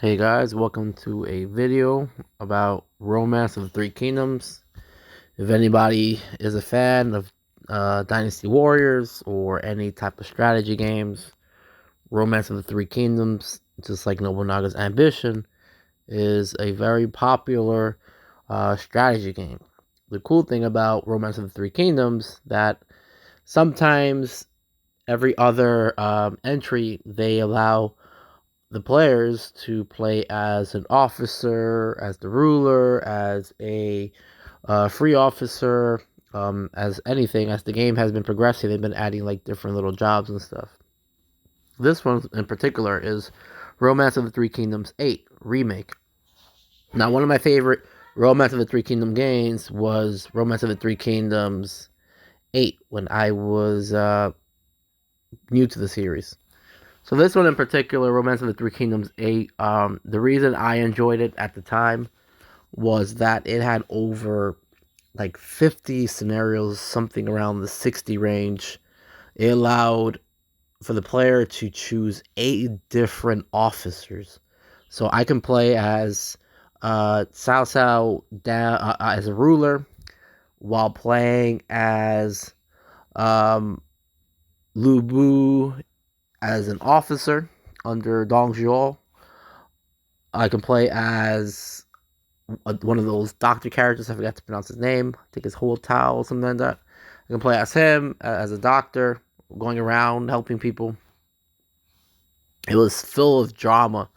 Hey guys, welcome to a video about Romance of the Three Kingdoms. If anybody is a fan of Dynasty Warriors or any type of strategy games, Romance of the Three Kingdoms, just like Nobunaga's Ambition, is a very popular strategy game. The cool thing about Romance of the Three Kingdoms that sometimes every other entry they allow the players to play as an officer, as the ruler, as a free officer, as anything. As the game has been progressing, they've been adding like different little jobs and stuff. This one in particular is Romance of the Three Kingdoms VIII Remake. Now, one of my favorite Romance of the Three Kingdom games was Romance of the Three Kingdoms VIII when I was new to the series. So this one in particular, Romance of the Three Kingdoms VIII, the reason I enjoyed it at the time was that it had over like 50 scenarios, something around the 60 range. It allowed for the player to choose 8 different officers. So I can play as Cao Cao as a ruler, while playing as Lu Bu as an officer under Dong Zhuo. I can play as one of those doctor characters. I forgot to pronounce his name. I think it's Huo Tao or something like that. I can play as him, as a doctor, going around helping people. It was full of drama.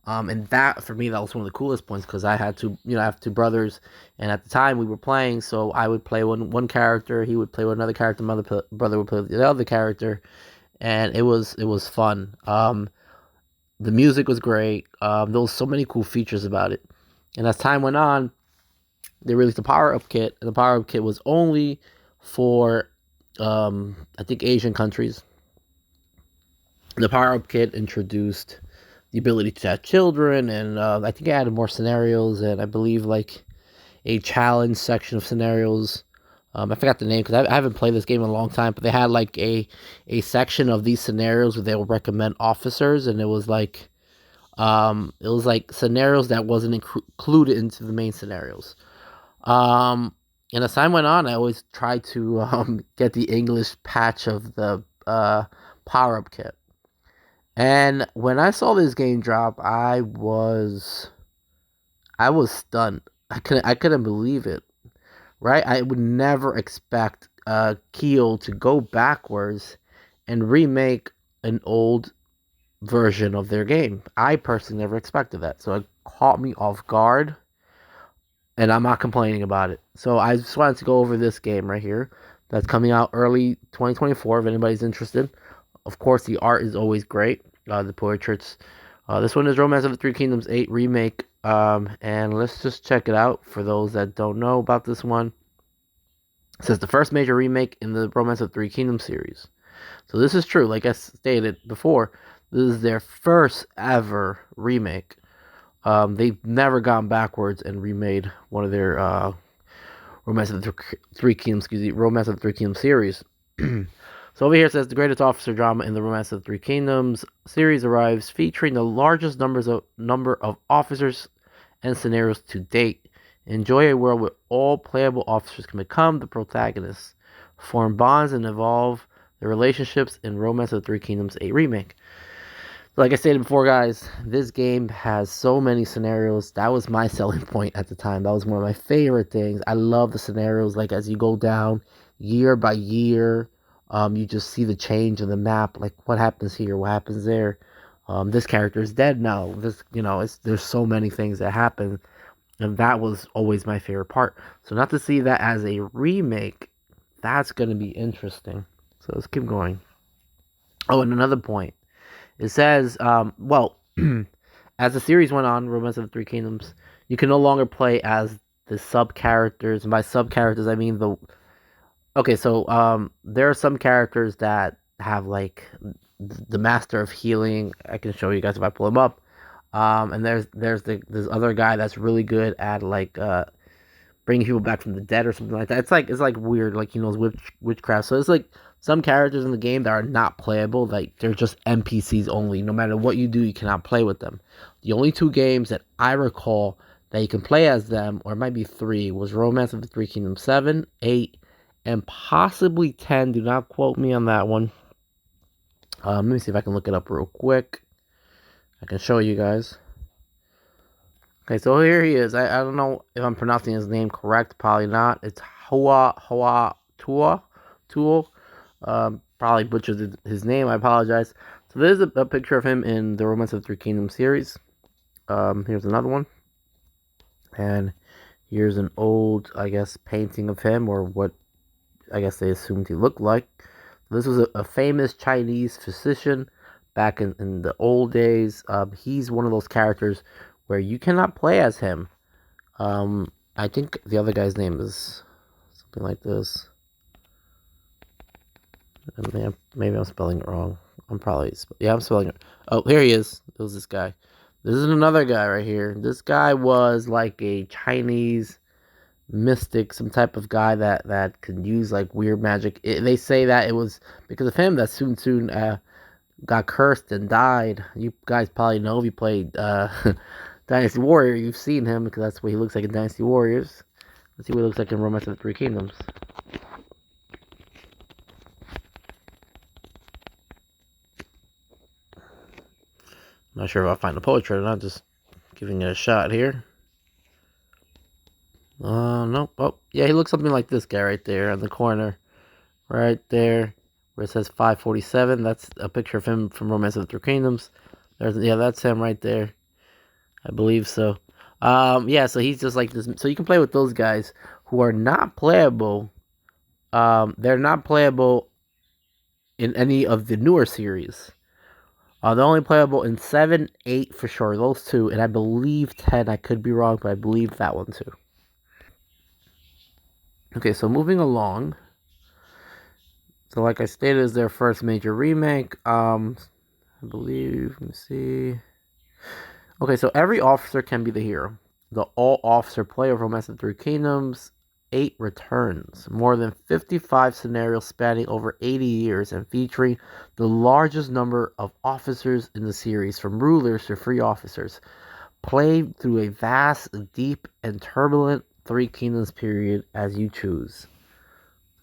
And that, for me, that was one of the coolest points because I had I have two brothers, and at the time we were playing, so I would play one character, he would play with another character, my other brother would play with the other character, and it was fun. The music was great. There was so many cool features about it. And as time went on, they released the Power Up Kit, and the Power Up Kit was only for, I think, Asian countries. The Power Up Kit introduced the ability to have children, and I think it added more scenarios, and I believe like a challenge section of scenarios. I forgot the name because I haven't played this game in a long time, but they had like a section of these scenarios where they would recommend officers, and it was like scenarios that wasn't included into the main scenarios. And as time went on, I always tried to get the English patch of the Power Up Kit. And when I saw this game drop, I was stunned. I couldn't believe it. Right? I would never expect Keel to go backwards and remake an old version of their game. I personally never expected that. So it caught me off guard, and I'm not complaining about it. So I just wanted to go over this game right here that's coming out early 2024 if anybody's interested. Of course, the art is always great. The portraits. This one is Romance of the Three Kingdoms VIII Remake. And let's just check it out for those that don't know about this one. It says the first major remake in the Romance of the Three Kingdoms series. So this is true. Like I stated before, this is their first ever remake. They've never gone backwards and remade one of their Romance of the Three Kingdoms, Romance of the Three Kingdoms series. So over here it says the greatest officer drama in the Romance of the Three Kingdoms series arrives, featuring the largest number of officers and scenarios to date. Enjoy a world where all playable officers can become the protagonists, form bonds, and evolve their relationships in Romance of the Three Kingdoms VIII Remake. Like I stated before, guys, this game has so many scenarios. That was my selling point at the time. That was one of my favorite things. I love the scenarios. Like as you go down year by year, you just see the change in the map. Like what happens here, what happens there. This character is dead now. There's so many things that happen, and that was always my favorite part. So not to see that as a remake, that's gonna be interesting. So let's keep going. Oh, and another point. It says, as the series went on, Romance of the Three Kingdoms, you can no longer play as the sub characters. And by sub characters, I mean the. Okay, so there are some characters that have like the Master of Healing. I can show you guys if I pull him up. And there's this other guy that's really good at like bringing people back from the dead or something like that. It's like weird, like he knows witchcraft. So it's like some characters in the game that are not playable, like they're just NPCs only. No matter what you do, you cannot play with them. The only 2 games that I recall that you can play as them, or it might be 3, was Romance of the Three Kingdoms 7, 8, and possibly 10. Do not quote me on that one. Let me see if I can look it up real quick. I can show you guys. Okay, so here he is. I don't know if I'm pronouncing his name correct. Probably not. It's Tua. Probably butchered his name. I apologize. So there's a picture of him in the Romance of the Three Kingdoms series. Here's another one. And here's an old, I guess, painting of him, or what I guess they assumed he looked like. This was a famous Chinese physician back in the old days. He's one of those characters where you cannot play as him. I think the other guy's name is something like this. Maybe I'm spelling it wrong. I'm spelling it. Oh, here he is. It was this guy. This is another guy right here. This guy was like a Chinese mystic, some type of guy that could use like weird magic. They say that it was because of him that Sun Tzu got cursed and died. You guys probably know if you played Dynasty Warrior. You've seen him because that's what he looks like in Dynasty Warriors. Let's see what he looks like in Romance of the Three Kingdoms. I'm not sure if I'll find the portrait or not. Just giving it a shot here. Nope. Oh, yeah, he looks something like this guy right there in the corner. Right there, where it says 547. That's a picture of him from Romance of the Three Kingdoms. That's him right there. I believe so. Yeah, so he's just like this. So you can play with those guys who are not playable. They're not playable in any of the newer series. They're only playable in 7, 8 for sure. Those 2, and I believe 10. I could be wrong, but I believe that one too. Okay, so moving along. So like I stated, is their first major remake. I believe. Let me see. Okay, so every officer can be the hero. The all-officer play of Romance of the Three Kingdoms 8 returns. More than 55 scenarios spanning over 80 years and featuring the largest number of officers in the series, from rulers to free officers, played through a vast, deep, and turbulent Three Kingdoms period as you choose.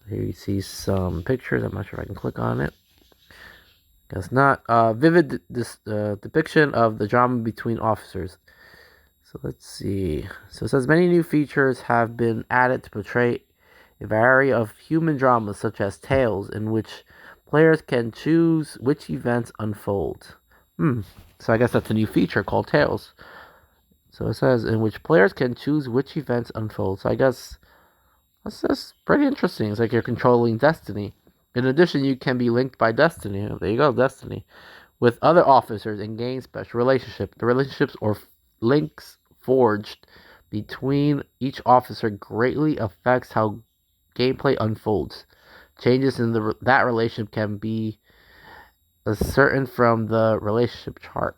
Here you see some pictures. I'm not sure if I can click on it. Guess not. Vivid depiction of the drama between officers. So let's see. So it says many new features have been added to portray a variety of human dramas, such as tales in which players can choose which events unfold. So I guess that's a new feature called Tales. So it says in which players can choose which events unfold. So I guess that's pretty interesting. It's like you're controlling destiny. In addition, you can be linked by destiny. There you go, destiny. With other officers and gain special relationship. The relationships or links forged between each officer greatly affects how gameplay unfolds. Changes in that relationship can be ascertained from the relationship chart.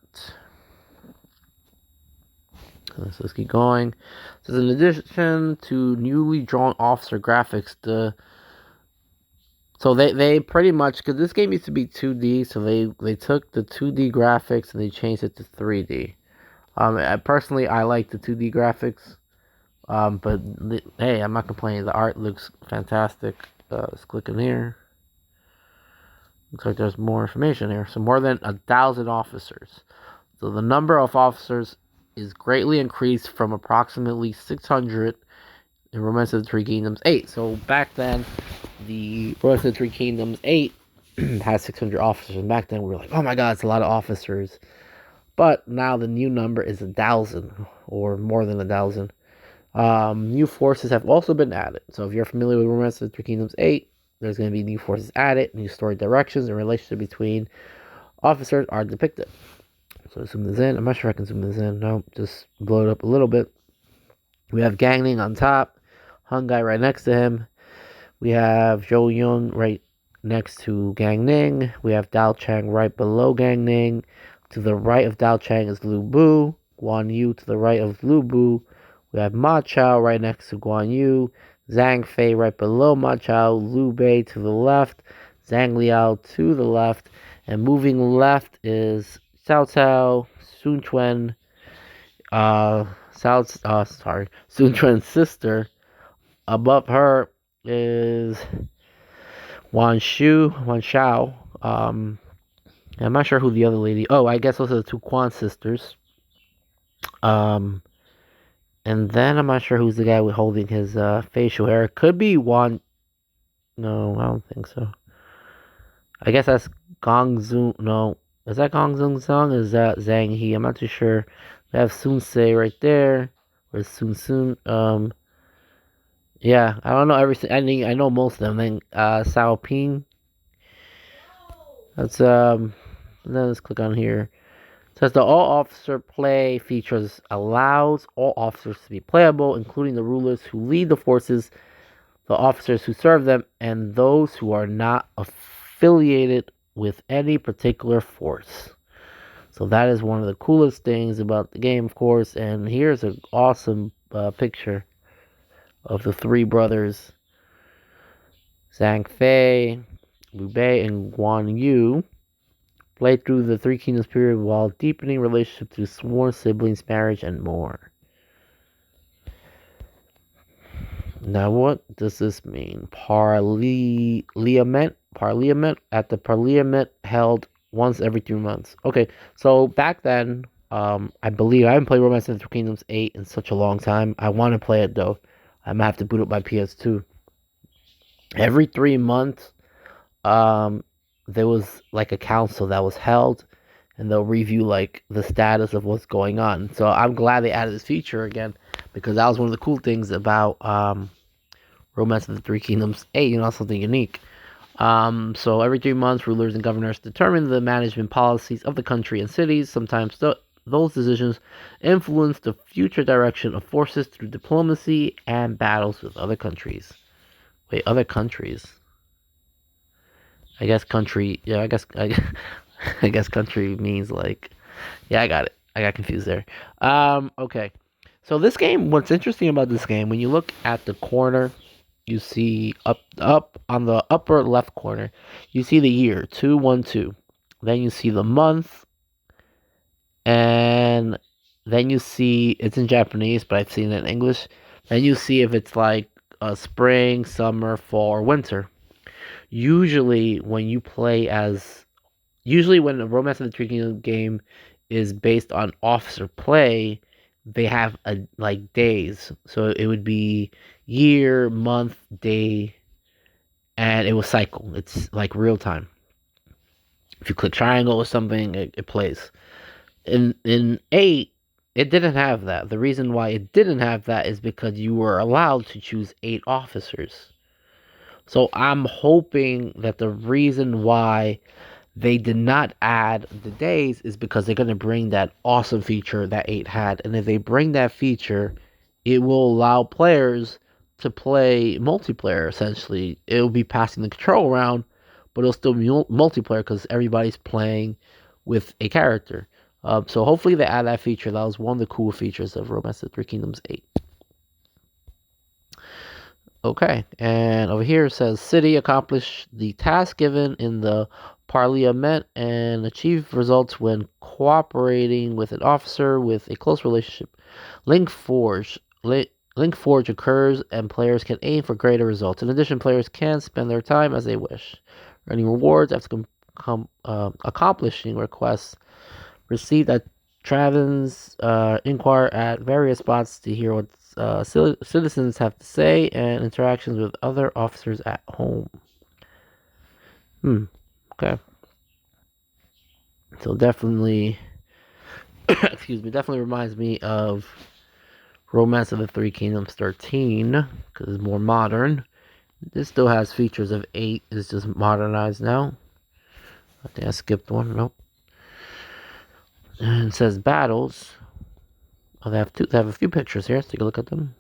Let's keep going. So in addition to newly drawn officer graphics, they pretty much, because this game used to be 2D, so they took the 2D graphics and they changed it to 3D. Personally, I like the 2D graphics, but hey, I'm not complaining. The art looks fantastic. Let's click in here. Looks like there's more information here. So more than 1,000 officers. So the number of officers is greatly increased from approximately 600 in Romance of the Three Kingdoms 8. So back then, the Romance of the Three Kingdoms 8 had 600 officers, and back then we were like, oh my god, it's a lot of officers. But now the new number is 1,000, or more than 1,000. New forces have also been added. So if you're familiar with Romance of the Three Kingdoms 8, there's going to be new forces added, new story directions, and relationship between officers are depicted. So zoom this in. I'm not sure I can zoom this in. No, just blow it up a little bit. We have Gang Ning on top, Hung Guy right next to him. We have Zhou Yun right next to Gang Ning. We have Dao Chang right below Gang Ning. To the right of Dao Chang is Lu Bu. Guan Yu to the right of Lu Bu. We have Ma Chao right next to Guan Yu. Zhang Fei right below Ma Chao. Liu Bei to the left. Zhang Liao to the left, and moving left is Cao Cao, Sun Quan, Sun Quan's sister. Above her is Wan Shao. I'm not sure who the other lady. Oh, I guess those are the two Quan sisters. Um, and then I'm not sure who's the guy with holding his facial hair. Could be Wan. No, I don't think so. I guess that's Gong Zung. No, is that Gong Zung Song? Is that Zhang He? I'm not too sure. We have Sun Se right there, or Sun Sun. Yeah, I don't know everything. I know most of them. Then Sao Ping. That's Then let's click on here. It says the all officer play features allows all officers to be playable, including the rulers who lead the forces, the officers who serve them, and those who are not affiliated with any particular force. So that is one of the coolest things about the game, of course. And here's an awesome picture of the three brothers, Zhang Fei, Liu Bei, and Guan Yu, play through the Three Kingdoms period while deepening relationship through sworn siblings, marriage, and more. Now, what does this mean? Parliament at the Parliament held once every 3 months. Okay, so back then, I believe I haven't played Romance of the Three Kingdoms 8 in such a long time. I want to play it though. I might have to boot up my PS2. Every 3 months, there was like a council that was held, and they'll review like the status of what's going on. So I'm glad they added this feature again, because that was one of the cool things about Romance of the Three Kingdoms 8, something unique. So every 3 months, rulers and governors determine the management policies of the country and cities. Sometimes those decisions influence the future direction of forces through diplomacy and battles with other countries. Wait, other countries? I guess country. Yeah, I guess country means like. Yeah, I got it. I got confused there. Okay. So this game, what's interesting about this game, when you look at the corner, you see up on the upper left corner, you see the year 212. Then you see the month, and then you see it's in Japanese, but I've seen it in English. Then you see if it's like spring, summer, fall, or winter. Usually, when you play as usually when a Romance of the Three Kingdoms game is based on officer play, they have like days. So it would be year, month, day, and it will cycle. It's like real time. If you click triangle or something, it plays. In 8, it didn't have that. The reason why it didn't have that is because you were allowed to choose 8 officers. So I'm hoping that the reason why they did not add the days is because they're going to bring that awesome feature that 8 had. And if they bring that feature, it will allow players to play multiplayer, essentially. It'll be passing the control around, but it'll still be multiplayer because everybody's playing with a character. So hopefully they add that feature. That was one of the cool features of Romance of the Three Kingdoms 8. Okay, and over here it says city accomplished the task given in the Parliament and achieved results when cooperating with an officer with a close relationship. Link Forge occurs and players can aim for greater results. In addition, players can spend their time as they wish, earning rewards after accomplishing requests received at Travens. Inquire at various spots to hear what citizens have to say and interactions with other officers at home. Okay. So definitely, definitely reminds me of Romance of the Three Kingdoms 13, because it's more modern. This still has features of 8, it's just modernized now. I think I skipped one, nope. And it says battles. Oh, they have a few pictures here. Let's take a look at them.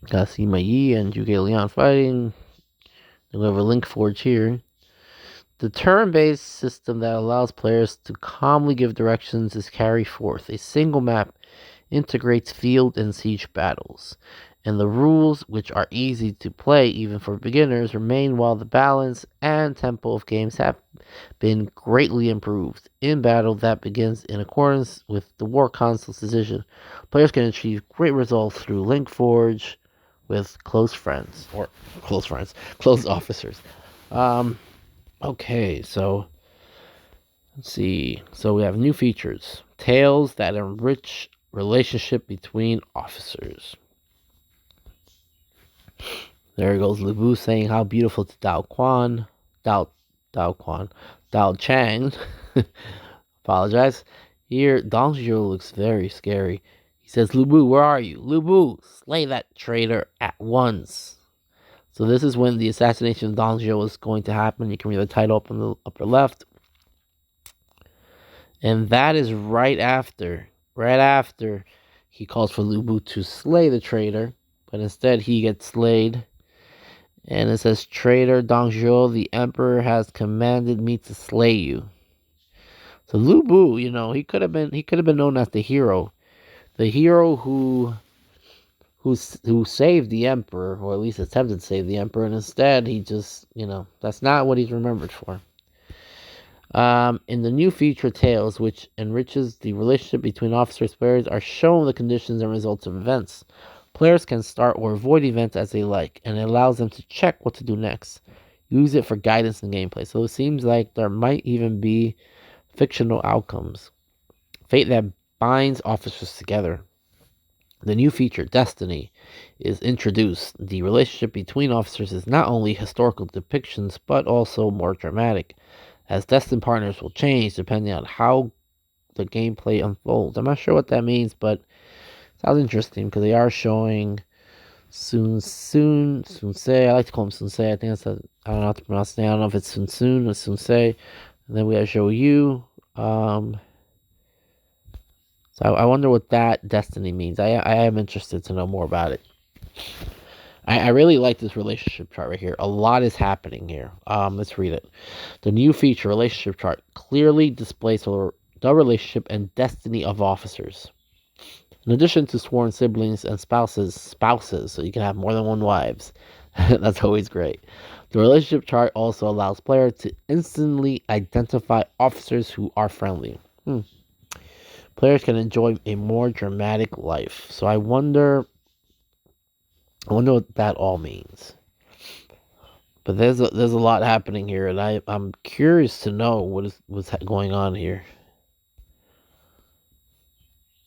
Got Sima Yi and Zhuge Liang fighting. Then we have a Link Forge here. The turn-based system that allows players to calmly give directions is carried forth. A single map integrates field and siege battles. and the rules, which are easy to play even for beginners, remain, while the balance and tempo of games have been greatly improved. In battle that begins in accordance with the War Council's decision, players can achieve great results through Link Forge with close friends, or close officers. Um, okay, so let's see. So we have new features, tales that enrich relationship between officers. There goes Lubu saying how beautiful to Dao Chang. Apologize. Here, Dongzhuo looks very scary. He says, Lubu, where are you? Lubu, slay that traitor at once. So this is when the assassination of Dongzhuo is going to happen. You can read the title up in the upper left. And that is right after he calls for Lubu to slay the traitor. But instead he gets slayed. And it says, traitor Dongzhuo, the emperor has commanded me to slay you. So Lu Bu, he could have been known as the hero who saved the emperor, or at least attempted to save the emperor, and instead he just, that's not what he's remembered for. In the new feature Tales, which enriches the relationship between officers, players are shown the conditions and results of events. Players can start or avoid events as they like, and it allows them to check what to do next. Use it for guidance and gameplay. So it seems like there might even be fictional outcomes. Fate that binds officers together. The new feature, Destiny, is introduced. The relationship between officers is not only historical depictions, but also more dramatic, as destined partners will change depending on how the gameplay unfolds. I'm not sure what that means, but it sounds interesting because they are showing Sunsei. I like to call him Sunsei. I think that's I don't know how to pronounce it. I don't know if it's Sun or Sunsei. And then we have Show You. So I wonder what that Destiny means. I am interested to know more about it. I really like this relationship chart right here. A lot is happening here. Let's read it. The new feature, relationship chart, clearly displays the relationship and destiny of officers. In addition to sworn siblings and spouses, so you can have more than one wives. That's always great. The relationship chart also allows players to instantly identify officers who are friendly. Players can enjoy a more dramatic life. So I wonder what that all means. But there's a lot happening here, and I'm curious to know what's going on here.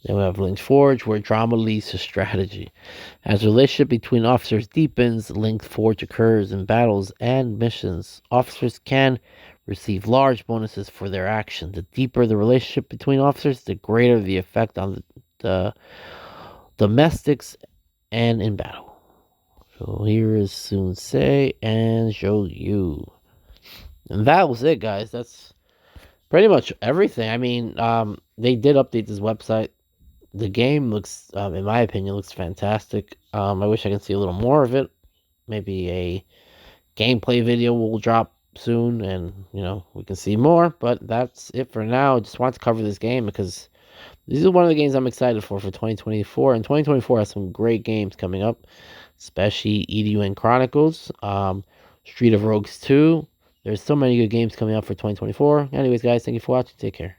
Then we have Link's Forge, where drama leads to strategy. As the relationship between officers deepens, Link's Forge occurs in battles and missions. Officers can receive large bonuses for their action. The deeper the relationship between officers, the greater the effect on the domestics and in battle. So here is Sunsei and Zhou Yu. And that was it, guys. That's pretty much everything. I mean, they did update this website. The game looks, in my opinion, looks fantastic. I wish I could see a little more of it. Maybe a gameplay video will drop soon, and we can see more. But that's it for now. I just wanted to cover this game because this is one of the games I'm excited for 2024. And 2024 has some great games coming up, especially E.N.DNetwork Chronicles, Street of Rogues 2. There's so many good games coming up for 2024. Anyways, guys, thank you for watching. Take care.